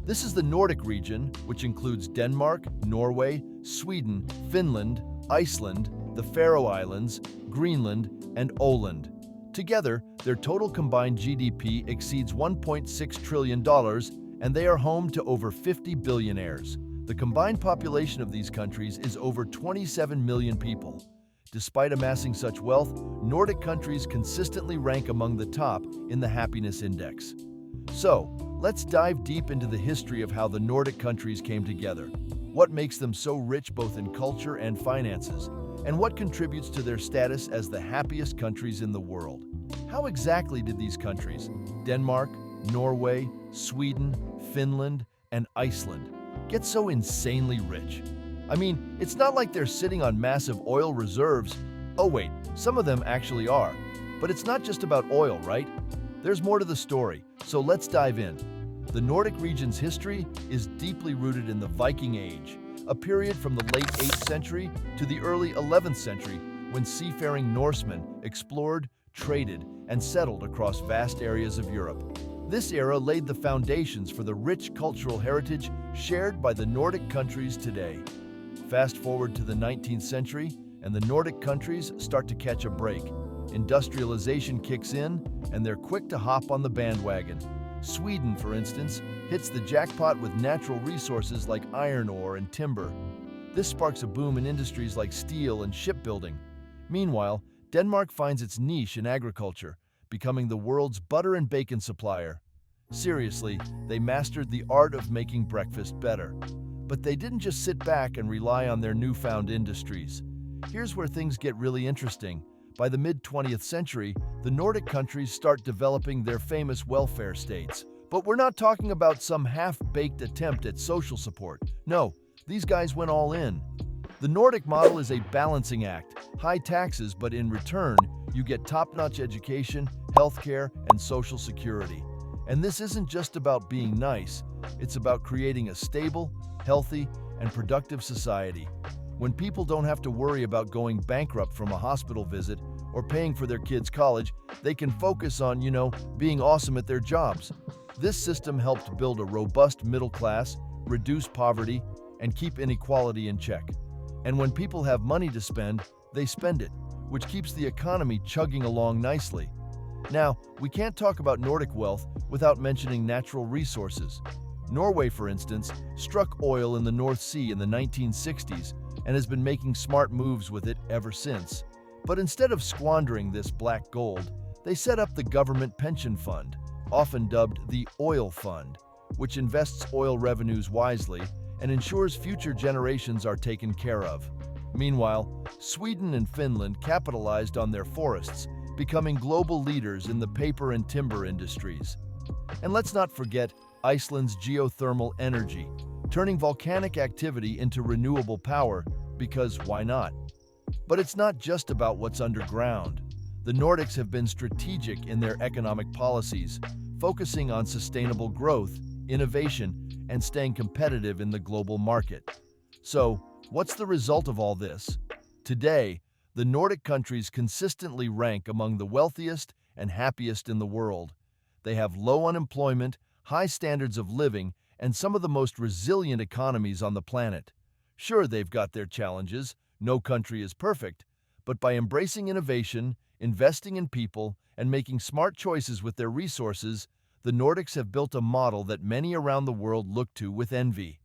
This is the Nordic region, which includes Denmark, Norway, Sweden, Finland, Iceland, the Faroe Islands, Greenland, and Åland. Together, their total combined GDP exceeds $1.6 trillion, and they are home to over 50 billionaires. The combined population of these countries is over 27 million people. Despite amassing such wealth, Nordic countries consistently rank among the top in the happiness index. So, let's dive deep into the history of how the Nordic countries came together. What makes them so rich both in culture and finances? And what contributes to their status as the happiest countries in the world? How exactly did these countries, Denmark, Norway, Sweden, Finland, and Iceland, get so insanely rich? I mean, it's not like they're sitting on massive oil reserves. Oh wait, some of them actually are. But it's not just about oil, right? There's more to the story, so let's dive in. The Nordic region's history is deeply rooted in the Viking Age, a period from the late 8th century to the early 11th century when seafaring Norsemen explored, traded, and settled across vast areas of Europe. This era laid the foundations for the rich cultural heritage shared by the Nordic countries today. Fast forward to the 19th century, and the Nordic countries start to catch a break. Industrialization kicks in, and they're quick to hop on the bandwagon. Sweden, for instance, hits the jackpot with natural resources like iron ore and timber. This sparks a boom in industries like steel and shipbuilding. Meanwhile, Denmark finds its niche in agriculture, becoming the world's butter and bacon supplier. Seriously, they mastered the art of making breakfast better. But they didn't just sit back and rely on their newfound industries. Here's where things get really interesting. By the mid-20th century, the Nordic countries start developing their famous welfare states. But we're not talking about some half-baked attempt at social support. No, these guys went all in. The Nordic model is a balancing act. High taxes, but in return, you get top-notch education, healthcare, and social security. And this isn't just about being nice. It's about creating a stable, healthy, and productive society. When people don't have to worry about going bankrupt from a hospital visit or paying for their kids' college, they can focus on, being awesome at their jobs. This system helped build a robust middle class, reduce poverty, and keep inequality in check. And when people have money to spend, they spend it, which keeps the economy chugging along nicely. Now, we can't talk about Nordic wealth without mentioning natural resources. Norway, for instance, struck oil in the North Sea in the 1960s and has been making smart moves with it ever since. But instead of squandering this black gold, they set up the government pension fund, often dubbed the Oil Fund, which invests oil revenues wisely and ensures future generations are taken care of. Meanwhile, Sweden and Finland capitalized on their forests, becoming global leaders in the paper and timber industries. And let's not forget Iceland's geothermal energy, turning volcanic activity into renewable power, because why not? But it's not just about what's underground. The Nordics have been strategic in their economic policies, focusing on sustainable growth, innovation, and staying competitive in the global market. So, what's the result of all this? Today, the Nordic countries consistently rank among the wealthiest and happiest in the world. They have low unemployment, high standards of living, and some of the most resilient economies on the planet. Sure, they've got their challenges. No country is perfect. But by embracing innovation, investing in people, and making smart choices with their resources, the Nordics have built a model that many around the world look to with envy.